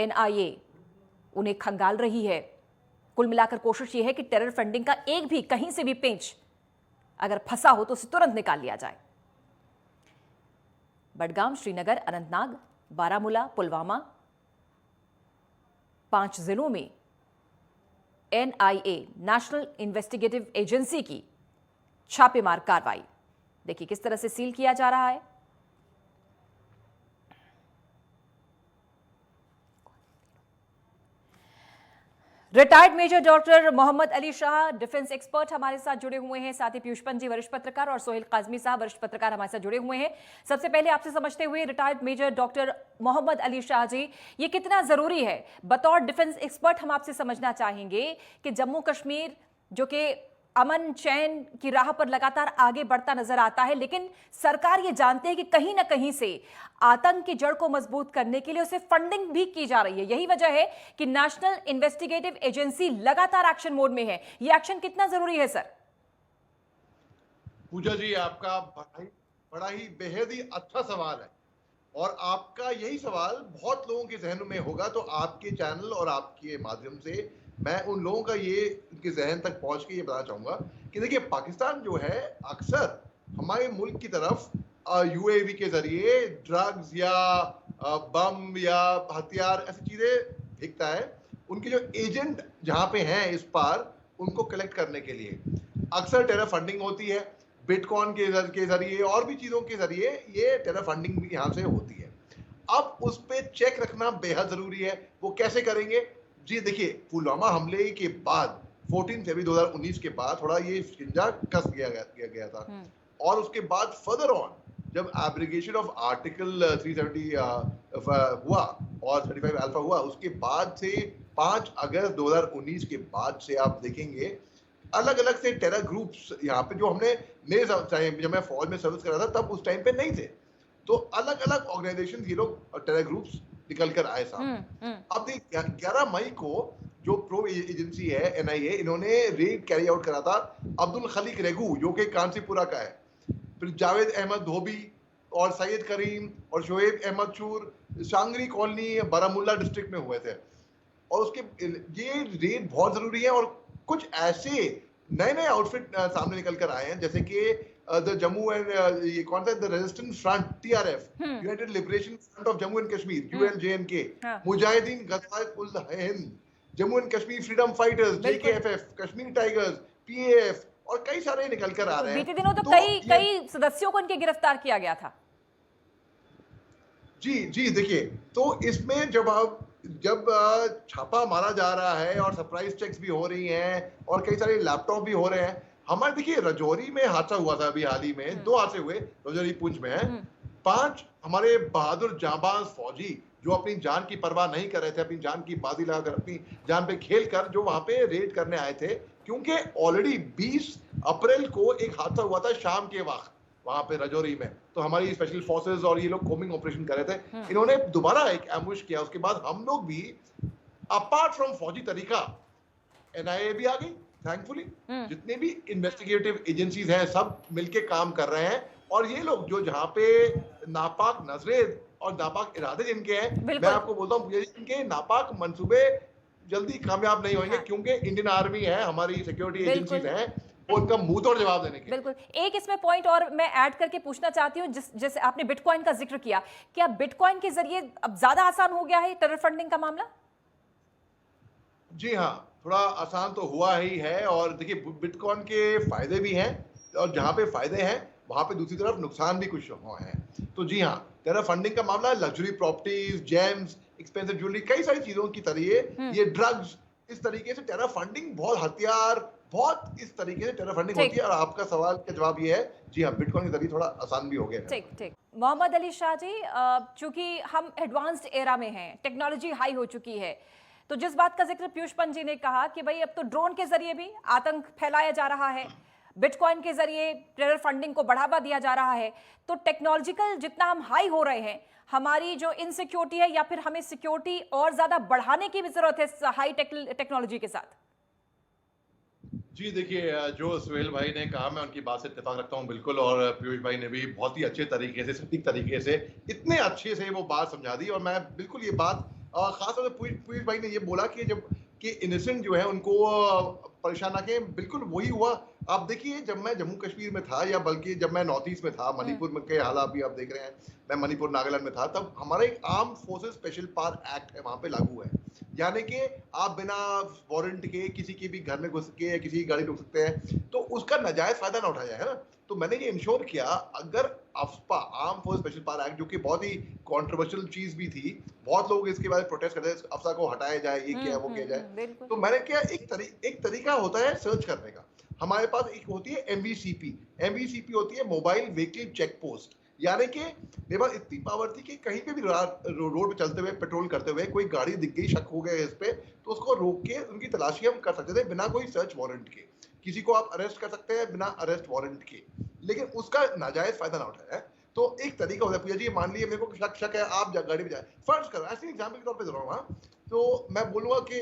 NIA उन्हें खंगाल रही है। कुल मिलाकर कोशिश यह है कि टेरर फंडिंग का एक भी कहीं से भी पेंच अगर फंसा हो तो उसे तुरंत निकाल लिया जाए। बडगाम, श्रीनगर, अनंतनाग, बारामूला, पुलवामा, 5 जिलों में एनआईए, नेशनल इन्वेस्टिगेटिव एजेंसी की छापेमार कार्रवाई देखिए किस तरह से सील किया जा रहा है। Retired major doctor Mohammad Ali Shah defence expert हमारे साथ जुड़े हुए हैं, साथ ही पीयूष पंत जी वरिष्ठ पत्रकार और सोहेल काजमी साहब वरिष्ठ पत्रकार हमारे साथ जुड़े हुए हैं। सबसे पहले आपसे समझते हुए retired major doctor Mohammad Ali Shah ji, ये कितना जरूरी है बतौर डिफेंस एक्सपर्ट, हम आपसे समझना चाहेंगे कि जम्मू कश्मीर जो कि अमन चैन की राह पर लगातार आगे बढ़ता नजर आता है, लेकिन सरकार ये जानते हैं कि कहीं ना कहीं से आतंक की जड़ को मजबूत करने के लिए उसे फंडिंग भी की जा रही है। यही वजह है कि नेशनल इन्वेस्टिगेटिव एजेंसी लगातार एक्शन मोड में है। ये एक्शन कितना जरूरी है सर? पूजा जी, आपका बड़ा ही बेहद ही अच्छा सवाल है और आपका यही सवाल बहुत लोगों के जहनों में होगा, तो आपके चैनल और आपके माध्यम से मैं उन लोगों का ये उनके जहन तक पहुंच के ये बताना चाहूंगा कि देखिए, पाकिस्तान जो है अक्सर हमारे मुल्क की तरफ यूएवी के जरिए ड्रग्स या बम या हथियार ऐसी चीजें फेंकता है। उनके जो एजेंट जहां पे हैं इस पार, उनको कलेक्ट करने के लिए अक्सर टेरर फंडिंग होती है, बिटकॉइन के जरिए और भी चीजों के जरिए ये टेरर फंडिंग भी यहाँ से होती है। अब उस पे चेक रखना बेहद जरूरी है। वो कैसे करेंगे जी? देखिए, पुलवामा हमले के बाद 14 फरवरी 2019 के बाद थोड़ा ये शिकंजा कस गया था और उसके बाद फर्दर ऑन जब एब्रिगेशन ऑफ आर्टिकल 370 हुआ और 35 अल्फा हुआ, उसके बाद से 5 अगस्त 2019 के बाद से आप देखेंगे अलग अलग से टेरर ग्रुप्स यहाँ पे, जो हमने जब मैं फौज में सर्विस कर रहा था तब उस टाइम पे नहीं थे, तो अलग अलग ऑर्गेनाइजेशन ये लोग टेरर ग्रुप्स निकल कर आए सामने। अब देखिए, 11 मई को जो प्रो एजेंसी है एनआईए, इन्होंने रेड कैरी आउट करा था अब्दुल खलीक रेगू, जो कि कानसीपुरा का है, फिर जावेद अहमद धोबी और सैयद करीम और शोएब अहमद चूर सांगरी कॉलोनी बारामूला डिस्ट्रिक्ट में हुए थे। और उसके ये रेड बहुत जरूरी है और कुछ ऐसे नए नए आउटफिट सामने निकल कर आए हैं, जैसे कि द जम्मू एंड ये कौन सा, the resistance front TRF, united liberation front of Jammu and Kashmir ULJNK, Mujahideen Gazwa ul Hind, Jammu and Kashmir freedom fighters JKFF, Kashmir tigers, PAF और कई सारे निकल कर आ रहे हैं। बीते दिनों तो कई सदस्यों को इनके गिरफ्तार किया गया था। जी देखिए, तो इसमें जब छापा मारा जा रहा है और सरप्राइज चेक्स भी हो रही हैं और कई सारे लैपटॉप भी हो रहे हैं। हमारे देखिए, रजौरी में हादसा हुआ था अभी हाल ही में, 2 हादसे हुए रजौरी पुंछ में है। 5 हमारे बहादुर जांबाज फौजी जो अपनी जान की परवाह नहीं कर रहे थे, अपनी जान की बाजी लगाकर अपनी जान पे खेल कर जो वहां पे रेड करने आए थे, क्योंकि ऑलरेडी 20 अप्रैल को एक हादसा हुआ था शाम के वक्त वहां पे रजौरी में, तो हमारी स्पेशल फोर्सेस और ये लोग कोमिंग ऑपरेशन कर रहे थे। इन्होंने दोबारा एक एम्बुश किया, उसके बाद हम लोग भी अपार्ट फ्रॉम फौजी तरीका एनआईए भी आ गई थैंकफुली, जितने भी इन्वेस्टिगेटिव एजेंसीज हैं सब मिलके काम कर रहे हैं और ये लोग जो जहां पे नापाक नजरें और नापाक इरादे जिनके हैं, मैं आपको बोलता हूँ इनके नापाक मंसूबे जल्दी कामयाब नहीं होंगे, क्योंकि इंडियन आर्मी है, हमारी सिक्योरिटी एजेंसीज हैं, उनका मुंह तोड़ जवाब देने के। बिल्कुल। एक इसमें पॉइंट और मैं ऐड करके पूछना चाहती हूँ, जैसे आपने बिटकॉइन का जिक्र किया, क्या बिटकॉइन के जरिए अब ज्यादा आसान हो गया है टेरर फंडिंग का मामला? जी हाँ, थोड़ा आसान तो हुआ ही है और देखिए, बिटकॉइन के फायदे भी हैं और जहां पे फायदे हैं वहां पे दूसरी तरफ नुकसान भी कुछ हैं। तो जी हाँ, टेरर फंडिंग का मामला luxury properties, James, expensive jewellery, कई सारी चीजों की तरह ये ड्रग्स, इस तरीके से टेरर फंडिंग, बहुत हथियार, बहुत इस तरीके से टेरर फंडिंग होती है। और आपका सवाल का जवाब ये है, जी हाँ, बिटकॉइन के जरिए थोड़ा आसान भी हो गया है। ठीक। मोहम्मद अली शाह जी, चूंकि हम एडवांस्ड एरा में हैं, टेक्नोलॉजी हाई हो चुकी है, तो जिस बात का जिक्र पीयूष पंत जी ने कहा कि भाई अब तो ड्रोन के जरिए भी आतंक फैलाया जा रहा है, बिटकॉइन के जरिए टेरर फंडिंग को बढ़ावा दिया जा रहा है, तो टेक्नोलॉजिकल जितना हम हाई हो रहे हैं, हमारी जो इनसिक्योरिटी है या फिर हमें सिक्योरिटी और ज्यादा बढ़ाने की भी जरूरत है हाई टेक्नोलॉजी के साथ? जी देखिए, जो सोहेल भाई ने कहा मैं उनकी बात से इत्तेफाक रखता हूं बिल्कुल, और पीयूष भाई ने भी बहुत ही अच्छे तरीके से, सटीक तरीके से, इतने अच्छे से वो बात समझा दी और मैं बिल्कुल ये बात खासतौर से पीयूष भाई ने ये बोला कि जब कि इनोसेंट जो है उनको परेशान ना करें, बिल्कुल वही हुआ। आप देखिए जब मैं जम्मू कश्मीर में था, या बल्कि जब मैं नॉर्थ ईस्ट में था, मणिपुर में के हालात भी आप देख रहे हैं, मैं मणिपुर नागालैंड में था, तब हमारा एक arm forces special power act है, वहां पे लागू है। यानी कि आप बिना वारंट के किसी के भी घर में घुस के या किसी की गाड़ी रोक सकते हैं, तो उसका नाजायज फायदा ना उठाया जाए, है ना। तो मैंने ये इंश्योर किया, अगर अफ्पा arm force special power act, जो कि बहुत ही कंट्रोवर्शियल चीज भी थी, बहुत लोग इसके बारे में प्रोटेस्ट करते हैं, अफ्सा को हटाया जाए, ये किया वो किया जाए, बिल्कुल। तो मैंने क्या, एक तरीका होता है सर्च करने का। हमारे पास एक होती है एमवीसीपी। एमवीसीपी होती है मोबाइल व्हीकल चेक पोस्ट। यानी कि मेरे पास इतनी पावर थी कि कहीं पे भी रोड पे चलते हुए, पेट्रोल करते हुए कोई गाड़ी दिख गई, शक हो गया इस पे, तो उसको रोक के उनकी तलाशी हम कर सकते थे बिना कोई सर्च वारंट के। किसी को आप अरेस्ट कर सकते हैं बिना अरेस्ट वारंट के, लेकिन उसका नाजायज फायदा ना उठाया है। तो एक तरीका होता है, पूजा जी मान लीजिए मेरे को शक है, आप गाड़ी में जाए, फर्ज करो, ऐसे एग्जाम्पल के तौर पर दे रहा हूँ, तो मैं बोलूंगा कि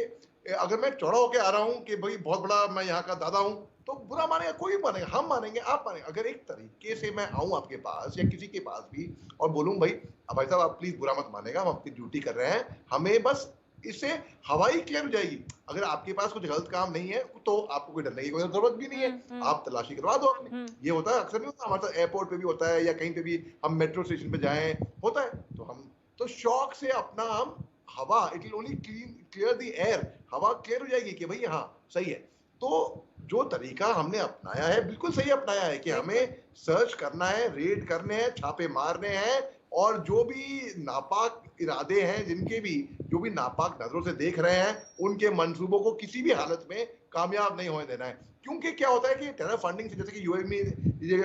अगर मैं चौड़ा होकर आ रहा हूँ कि भाई बहुत बड़ा मैं यहाँ का दादा हूँ, तो बुरा मानेगा, कोई मानेगा, हम मानेंगे, आप मानेंगे। अगर एक तरीके से मैं आऊं आपके पास या किसी के पास भी और बोलूं भाई, भाई साहब आप प्लीज बुरा मत मानेगा, हम अपनी ड्यूटी कर रहे हैं, हमें बस इससे हवाई क्लियर हो जाएगी। अगर आपके पास कुछ गलत काम नहीं है तो आपको कोई डरने की कोई जरूरत भी नहीं है, आप तलाशी करवा दो अपनी। ये होता है, अक्सर नहीं होता, हमारे साथ एयरपोर्ट पे भी होता है, या कहीं पे भी हम मेट्रो स्टेशन पे जाएं होता है, तो हम तो शौक से अपना हम हवा, it will only clear the air, हवा क्लियर हो जाएगी कि भाई हाँ सही है। तो जो तरीका हमने अपनाया है बिल्कुल सही अपनाया है कि हमें सर्च करना है, रेड करने हैं, छापे मारने हैं, और जो भी नापाक इरादे हैं, जिनके भी जो भी नापाक नजरों से देख रहे हैं, उनके मंसूबों को किसी भी हालत में कामयाब नहीं होने देना है। क्योंकि क्या होता है कि टेरर फंडिंग से, जैसे कि यूएवी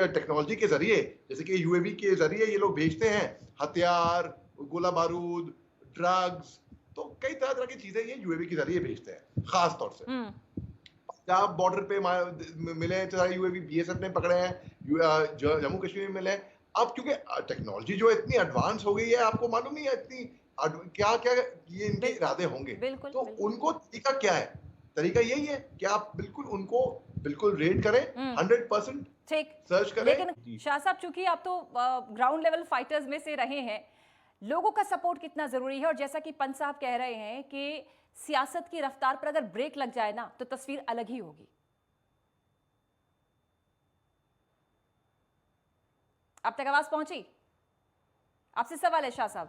टेक्नोलॉजी के जरिए, जैसे कि यूएवी के जरिए ये लोग भेजते हैं हथियार, गोला बारूद, ड्रग्स, तो कई तरह तरह की चीजें ये यूएवी के जरिए भेजते हैं। खास तौर से पंजाब बॉर्डर पे मिले सारे यूएवी, बीएसएफ ने पकड़े हैं, जम्मू कश्मीर में मिले। अब क्योंकि टेक्नोलॉजी जो इतनी एडवांस हो गई है, आपको मालूम नहीं है इतनी क्या क्या ये इनके इरादे होंगे, तो उनको तरीका क्या है, तरीका यही है कि आप बिल्कुल उनको बिल्कुल रेड करें, 100% ठीक सर्च करें। लेकिन शाह साहब, चूंकि आप तो ग्राउंड लेवल फाइटर्स में से रहे हैं, लोगों का सपोर्ट कितना जरूरी है? और जैसा कि पंत साहब कह रहे हैं कि सियासत की रफ्तार पर अगर ब्रेक लग जाए ना, तो तस्वीर अलग ही होगी। अब तक आवाज पहुंची? आपसे सवाल है शाह साहब।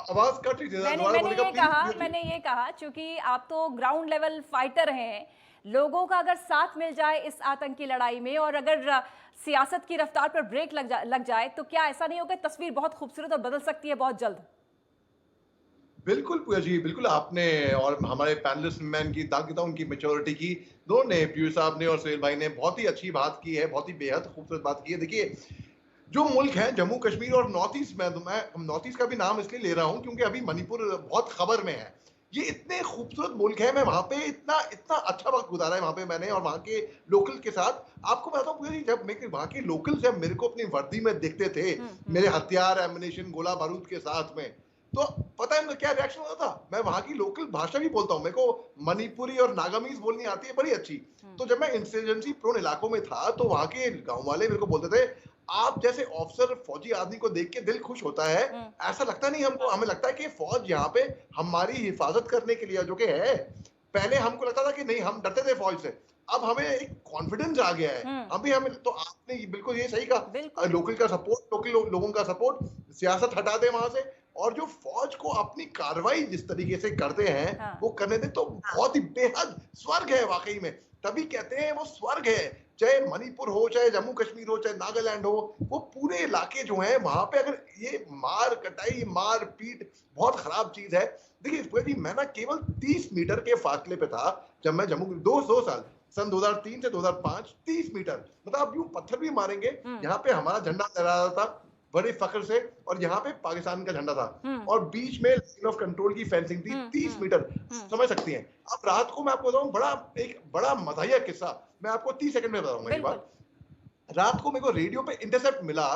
आवाज कट रही थी। मैंने ये कहा चूंकि आप तो ग्राउंड लेवल फाइटर हैं, लोगों का अगर साथ मिल जाए इस आतंकी लड़ाई में, और अगर सियासत की रफ्तार पर ब्रेक लग जाए, तो क्या ऐसा नहीं होगा तस्वीर बहुत खूबसूरत और बदल सकती है बहुत जल्द? बिल्कुल पूजा जी, बिल्कुल आपने और हमारे पैनलिस्ट मैं इनकी ताकि था उनकी मैच्योरिटी की, दोनों ने, पीयूष साहब ने और सोहेल भाई ने बहुत ही अच्छी बात की है, बहुत ही बेहद खूबसूरत बात की है। देखिए जो मुल्क है जम्मू कश्मीर और नॉर्थ ईस्ट में, मैं नॉर्थ ईस्ट का भी नाम इसलिए ले रहा हूं क्योंकि अभी मणिपुर बहुत खबर में है, ये इतने खूबसूरत मुल्क है। मैं वहां पे इतना इतना अच्छा वक्त गुजारा है वहां पे मैंने, और वहां के लोकल के साथ। आपको बताता हूँ पूजा जी, जब मैं वहां के लोकल जब मेरे को अपनी वर्दी में देखते थे, मेरे हथियार, एमिनेशन, गोला बारूद के साथ में, तो पता है उनका क्या रिएक्शन होता था? मैं वहां की लोकल भाषा भी बोलता हूँ, मेरे को मणिपुरी और नागामीज बोलनी आती है बड़ी अच्छी। तो जब मैं इंसर्जेंसी प्रोन इलाकों में था, तो वहां के गांव वाले मेरे को बोलते थे, आप जैसे ऑफिसर फौजी आदमी को देख के दिल खुश होता है, ऐसा लगता नहीं हमको, हमें लगता है कि फौज यहाँ पे हमारी हिफाजत करने के लिए जो कि है। पहले हमको लगता था कि नहीं, हम डरते थे फौज से, अब हमें एक कॉन्फिडेंस आ गया है। अभी हमें, तो आपने बिल्कुल ये सही कहा, लोकल का सपोर्ट, लोकल लोगों का सपोर्ट, सियासत हटा दे वहां से, और जो फौज को अपनी कार्रवाई जिस तरीके से करते हैं वो करने दे, तो बहुत ही बेहद स्वर्ग है वाकई में। तभी कहते हैं वो स्वर्ग है, चाहे मणिपुर हो, चाहे जम्मू कश्मीर हो, चाहे नागालैंड हो, वो पूरे इलाके जो हैं वहां पे अगर ये मार कटाई, मार पीट बहुत खराब चीज है। देखिए मैं ना केवल 30 मीटर के फासले पे था जब मैं जम्मू, दो साल, सन 2003 से 2005, 30 मीटर, मतलब आप यूं पत्थर भी मारेंगे, यहाँ पे हमारा झंडा लहरा रहा था बड़े फख्र से, और यहाँ पे पाकिस्तान का झंडा था, और बीच में लाइन ऑफ कंट्रोल की फेंसिंग थी 30 मीटर, समझ सकती हैं। अब रात को मैं आपको बताऊं, एक बड़ा मज़ाहिया किस्सा मैं आपको 30 सेकंड में बताऊंगा। ये बात, रात को मेरे को रेडियो पे इंटरसेप्ट मिला,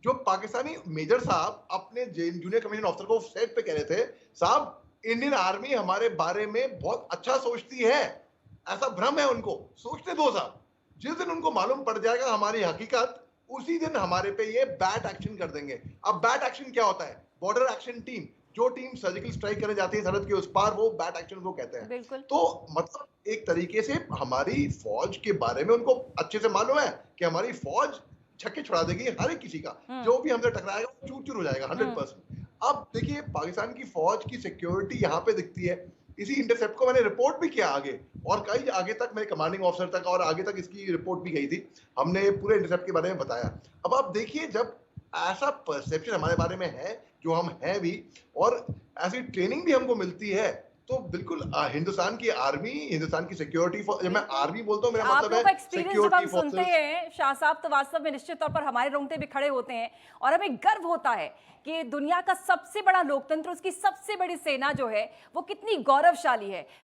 जो पाकिस्तानी मेजर साहब अपने जूनियर कमीशन ऑफिसर को सेट पे कह रहे थे, साहब इंडियन आर्मी हमारे बारे में बहुत अच्छा सोचती है, ऐसा भ्रम है उनको, सोचते दो साहब, जिस दिन उनको मालूम पड़ जाएगा हमारी हकीकत, उसी दिन हमारे पे ये बैट एक्शन कर देंगे। अब बैट एक्शन क्या होता है? बॉर्डर एक्शन टीम, जो टीम सर्जिकल स्ट्राइक करने जाती है सरहद के उस पार, वो बैट एक्शन को कहते हैं। बिल्कुल। तो मतलब एक तरीके से हमारी फौज के बारे में उनको अच्छे से मालूम है कि हमारी फौज छक्के छुड़ा देगी हर एक किसी का, जो भी हमसे टकराएगा वो चूर चूर हो जाएगा 100%। अब देखिए पाकिस्तान की फौज की सिक्योरिटी यहाँ पे दिखती है। इसी इंटरसेप्ट को मैंने रिपोर्ट भी किया आगे, और कई आगे तक मेरे कमांडिंग ऑफिसर तक और आगे तक इसकी रिपोर्ट भी गई थी। हमने पूरे इंटरसेप्ट के बारे में बताया। अब आप देखिए जब ऐसा परसेप्शन हमारे बारे में है, जो हम हैं भी, और ऐसी ट्रेनिंग भी हमको मिलती है, तो बिल्कुल हिंदुस्तान की आर्मी, हिंदुस्तान की सिक्योरिटी, जब मैं आर्मी बोलता हूँ मेरा आप मतलब लोगों का है एक्सपीरियंस जब हम सिक्योरिटी सुनते फोर्सेस। हैं शाह साहब, तो वास्तव में निश्चित तौर पर हमारे रोंगटे भी खड़े होते हैं और हमें गर्व होता है कि दुनिया का सबसे बड़ा लोकतंत्र, उसकी सबसे बड़ी सेना जो है वो कितनी गौरवशाली है।